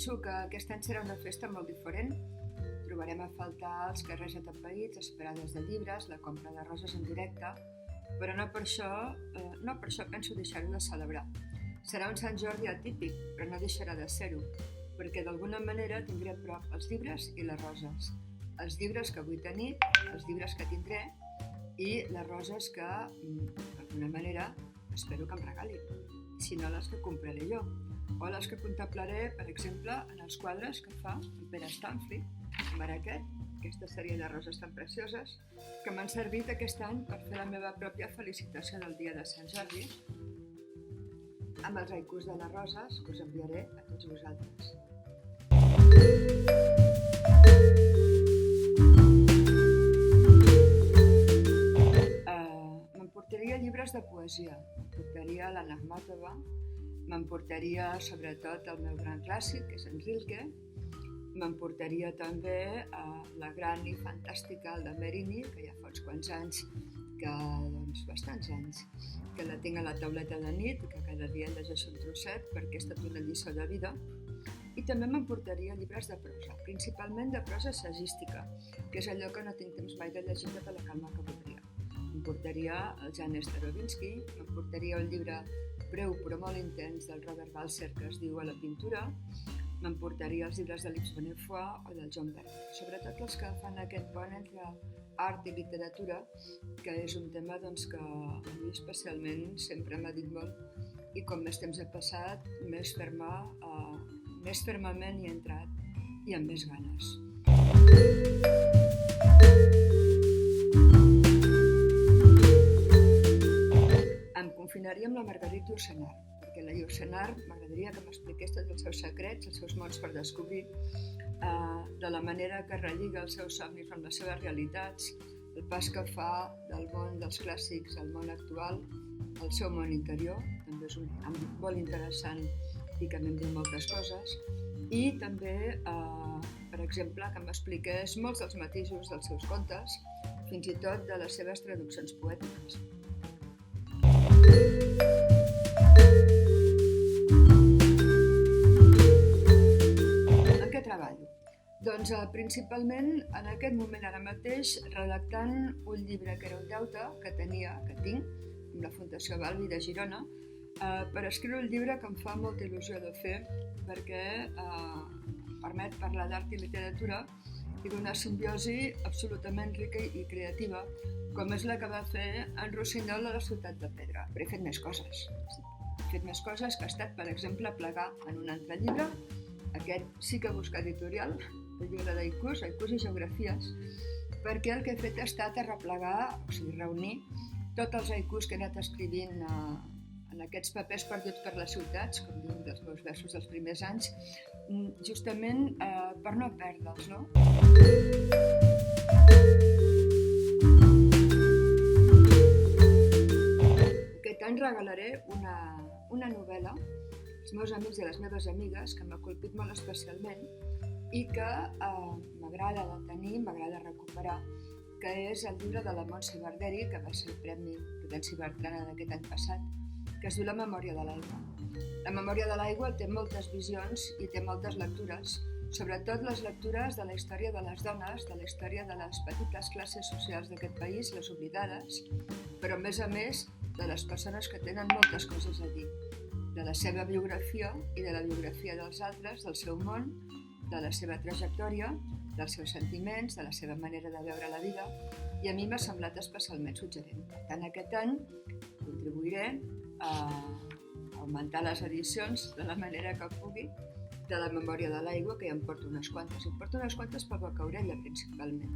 Penso que aquest any serà una festa molt diferent. Trobarem a faltar els carrers atapeïts, les parades de llibres, la compra de roses en directe, però no per això penso deixar-ho de celebrar. Serà un Sant Jordi atípic, però no deixarà de ser-ho, perquè d'alguna manera tindré a prop els llibres i les roses. Els llibres que vull tenir, els llibres que tindré i les roses que, d'alguna manera, espero que em regalin, si no les que compraré jo, o les que contemplaré, per exemple, en els quadres que fa en Pere Stanfli, com ara aquesta sèrie de roses tan precioses, que m'han servit aquest any per fer la meva pròpia felicitació del dia de Sant Jordi, amb els haikus de les roses que us enviaré a tots vosaltres. M'emportaria llibres de poesia, m'emportaria l'Anna Akhmatova, m'emportaria sobretot el meu gran clàssic, que és en Rilke, m'emportaria també la gran i fantàstica Alda Merini, que ja fa uns quants anys, bastants anys, que la tinc a la tauleta de nit, que cada dia llegeixo un trosset perquè ha estat una lliçó de vida. I també m'emportaria llibres de prosa, principalment de prosa assagística, que és allò que no tinc temps mai de llegir tota la calma que voldria. M'emportaria el Jan Starobinsky, m'emportaria un llibre breu però molt intens del Robert Balser que es diu A la pintura, m'emportaria els llibres de l'Yves Bonnefoy o del John Berger, sobretot els que fan aquest pont entre art i literatura, que és un tema que a mi especialment sempre m'ha dit molt i com més temps ha passat, més fermament hi he entrat i amb més ganes. Em confinaria amb la Marguerite Yourcenar, perquè la Yourcenar m'agradaria que m'expliqués tots els seus secrets, els seus mons per descobrir, de la manera que relliga els seus somnis amb les seves realitats, el pas que fa del món dels clàssics al món actual, el seu món interior, també és un àmbit molt interessant i que m'hem dit moltes coses, i també, per exemple, que m'expliqués molts dels matisos dels seus contes, fins i tot de les seves traduccions poètiques. En què treballo? Doncs principalment en aquest moment ara mateix redactant un llibre que era un deute que tinc amb la Fundació Balbi de Girona per escriure un llibre que em fa molta il·lusió de fer perquè em permet parlar d'art i literatura i d'una simbiosi absolutament rica i creativa com és la que va fer en Rossinyol a la Ciutat de Pedra. Però he fet més coses. He fet més coses que ha estat, per exemple, plegar en un altre llibre, aquest sí que busca editorial, el llibre d'haikus i geografies, perquè el que he fet ha estat replegar, reunir tots els haikus que he anat escrivint en aquests papers perduts per les ciutats, com diuen dels meus versos dels primers anys, justament per no perdre'ls, no? Aquest any regalaré una novel·la als meus amics i a les meves amigues que m'ha colpit molt especialment i que m'agrada de tenir, m'agrada recuperar, que és el llibre de la Montse Barderi, que va ser el Premi Prudenci Bertrana d'aquest any passat, que es diu La memòria de l'aigua. La memòria de l'aigua té moltes visions i té moltes lectures, sobretot les lectures de la història de les dones, de la història de les petites classes socials d'aquest país, les oblidades, però a més de les persones que tenen moltes coses a dir, de la seva biografia i de la biografia dels altres, del seu món, de la seva trajectòria, dels seus sentiments, de la seva manera de veure la vida, i a mi m'ha semblat especialment suggerent. Per tant, aquest any contribuiré a augmentar les edicions de la manera que pugui de la memòria de l'aigua, que ja em porto unes quantes. Em porto unes quantes per Bocaorella, principalment.